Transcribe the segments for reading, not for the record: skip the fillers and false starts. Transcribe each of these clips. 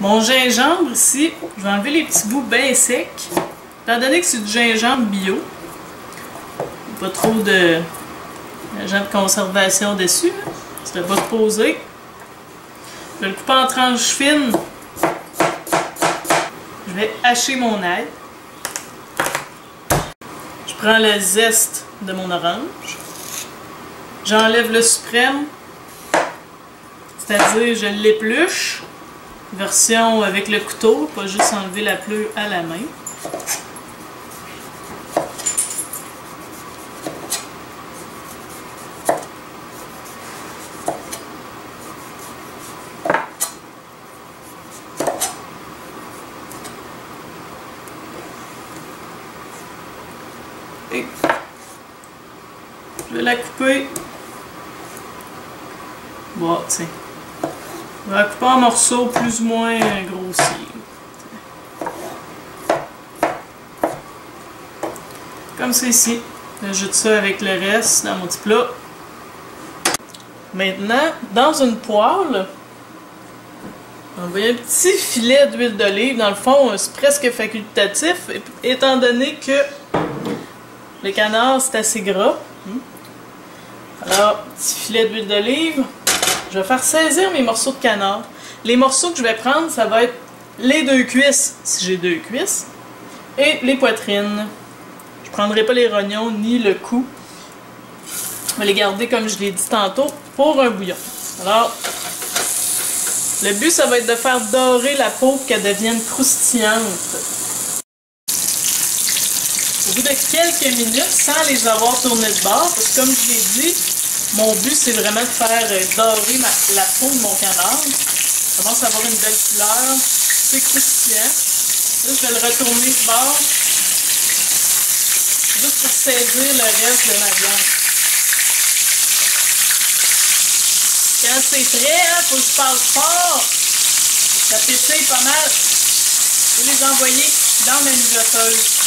Mon gingembre ici, je vais enlever les petits bouts bien secs. Étant donné que c'est du gingembre bio, pas trop de agent de conservation dessus, ça va se poser. Je vais le couper en tranches fines. Je vais hacher mon ail. Je prends le zeste de mon orange. J'enlève le suprême, c'est-à-dire je l'épluche. Version avec le couteau, pas juste enlever la pleure à la main. Et je vais la couper. Bon, tiens. Je vais la couper en morceaux plus ou moins grossiers. Comme ça ici. J'ajoute ça avec le reste dans mon petit plat. Maintenant, dans une poêle, on va y un petit filet d'huile d'olive. Dans le fond, c'est presque facultatif, étant donné que le canard, c'est assez gras. Alors, petit filet d'huile d'olive. Je vais faire saisir mes morceaux de canard. Les morceaux que je vais prendre, ça va être les 2 cuisses, si j'ai 2 cuisses, et les poitrines. Je ne prendrai pas les rognons ni le cou. Je vais les garder, comme je l'ai dit tantôt, pour un bouillon. Alors, le but, ça va être de faire dorer la peau pour qu'elle devienne croustillante. Au bout de quelques minutes, sans les avoir tournés de bord, parce que comme je l'ai dit, mon but, c'est vraiment de faire dorer la peau de mon canard. Ça commence à avoir une belle couleur. C'est croustillant. Là, je vais le retourner de bord. Juste pour saisir le reste de ma viande. Quand c'est prêt, il faut que je parle fort. Ça pétille pas mal. Je vais les envoyer dans ma mijoteuse.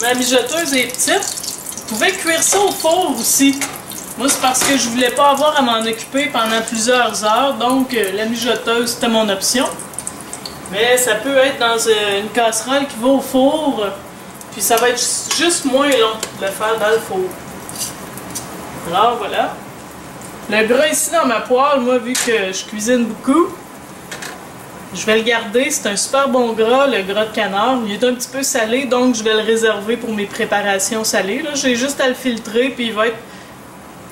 Ma mijoteuse est petite. Vous pouvez cuire ça au four aussi. Moi, c'est parce que je voulais pas avoir à m'en occuper pendant plusieurs heures. Donc, la mijoteuse, c'était mon option. Mais ça peut être dans une casserole qui va au four. Puis ça va être juste moins long de le faire dans le four. Alors, voilà. Le gras ici dans ma poêle, moi, vu que je cuisine beaucoup, je vais le garder, c'est un super bon gras, le gras de canard. Il est un petit peu salé, donc je vais le réserver pour mes préparations salées. Là, j'ai juste à le filtrer, puis il va être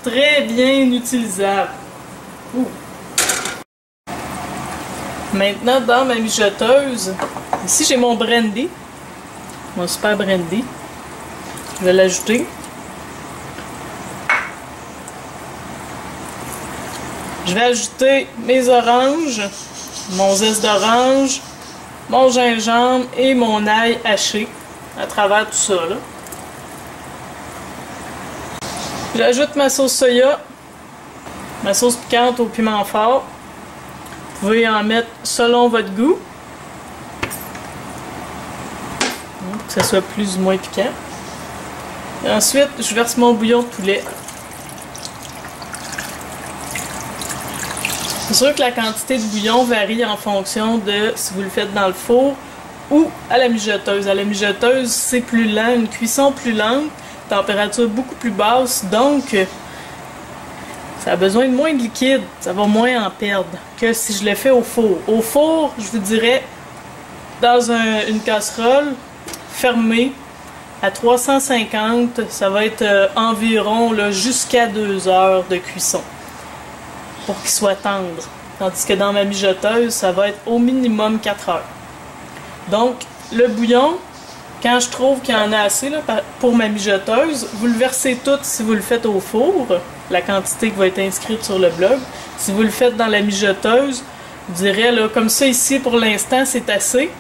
très bien utilisable. Ouh. Maintenant, dans ma mijoteuse, ici j'ai mon brandy, mon super brandy. Je vais l'ajouter. Je vais ajouter mes oranges, mon zeste d'orange, mon gingembre et mon ail haché à travers tout ça. Là. J'ajoute ma sauce soya, ma sauce piquante au piment fort. Vous pouvez en mettre selon votre goût, que ce soit plus ou moins piquant. Et ensuite, je verse mon bouillon de poulet. C'est sûr que la quantité de bouillon varie en fonction de si vous le faites dans le four ou à la mijoteuse. À la mijoteuse, c'est plus lent, une cuisson plus lente, température beaucoup plus basse, donc ça a besoin de moins de liquide, ça va moins en perdre que si je le fais au four. Au four, je vous dirais, dans une casserole fermée à 350, ça va être environ jusqu'à 2 heures de cuisson pour qu'il soit tendre. Tandis que dans ma mijoteuse, ça va être au minimum 4 heures. Donc, le bouillon, quand je trouve qu'il y en a assez là, pour ma mijoteuse, vous le versez tout si vous le faites au four, la quantité qui va être inscrite sur le blog. Si vous le faites dans la mijoteuse, je dirais, là, comme ça ici, pour l'instant, c'est assez.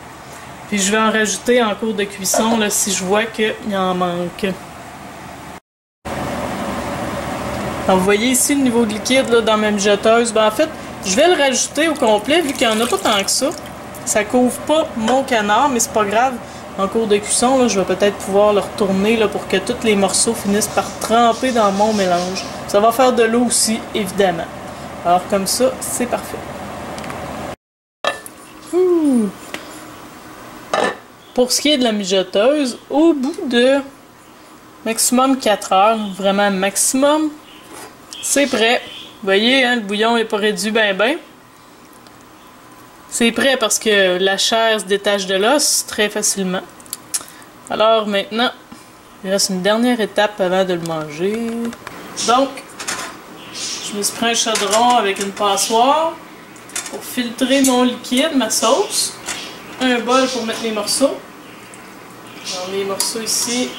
Puis je vais en rajouter en cours de cuisson là, si je vois qu'il en manque. Donc, vous voyez ici le niveau de liquide là, dans ma mijoteuse. Ben, en fait, je vais le rajouter au complet vu qu'il n'y en a pas tant que ça. Ça couvre pas mon canard, mais c'est pas grave. en cours de cuisson, là, je vais peut-être pouvoir le retourner là, pour que tous les morceaux finissent par tremper dans mon mélange. Ça va faire de l'eau aussi, évidemment. Alors comme ça, c'est parfait. Pour ce qui est de la mijoteuse, au bout de maximum 4 heures, vraiment maximum, c'est prêt. Vous voyez, hein, le bouillon n'est pas réduit ben. C'est prêt parce que la chair se détache de l'os très facilement. Alors maintenant, il reste une dernière étape avant de le manger. Donc, je me suis pris un chaudron avec une passoire pour filtrer mon liquide, ma sauce. Un bol pour mettre les morceaux. Alors, les morceaux ici.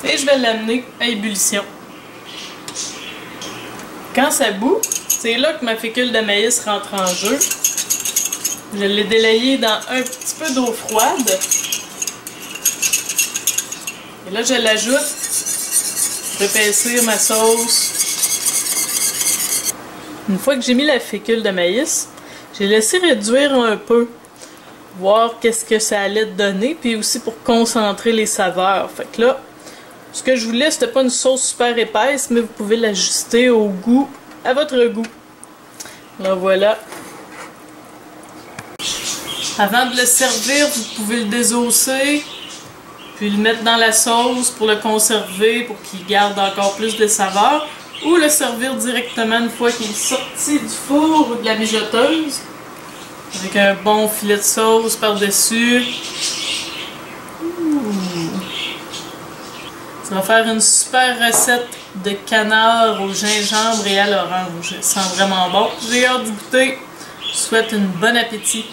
Et je vais l'amener à ébullition. Quand ça bout, c'est là que ma fécule de maïs rentre en jeu. Je l'ai délayée dans un petit peu d'eau froide. Et là, je l'ajoute pour épaissir ma sauce. Une fois que j'ai mis la fécule de maïs, j'ai laissé réduire un peu. Voir qu'est-ce que ça allait donner, puis aussi pour concentrer les saveurs. Fait que là, ce que je voulais, c'était pas une sauce super épaisse, mais vous pouvez l'ajuster au goût, à votre goût. Là, voilà. Avant de le servir, vous pouvez le désosser, puis le mettre dans la sauce pour le conserver, pour qu'il garde encore plus de saveur, ou le servir directement une fois qu'il est sorti du four ou de la mijoteuse, avec un bon filet de sauce par-dessus. Ça va faire une super recette de canard au gingembre et à l'orange. Ça sent vraiment bon. J'ai hâte de goûter. Je vous souhaite un bon appétit.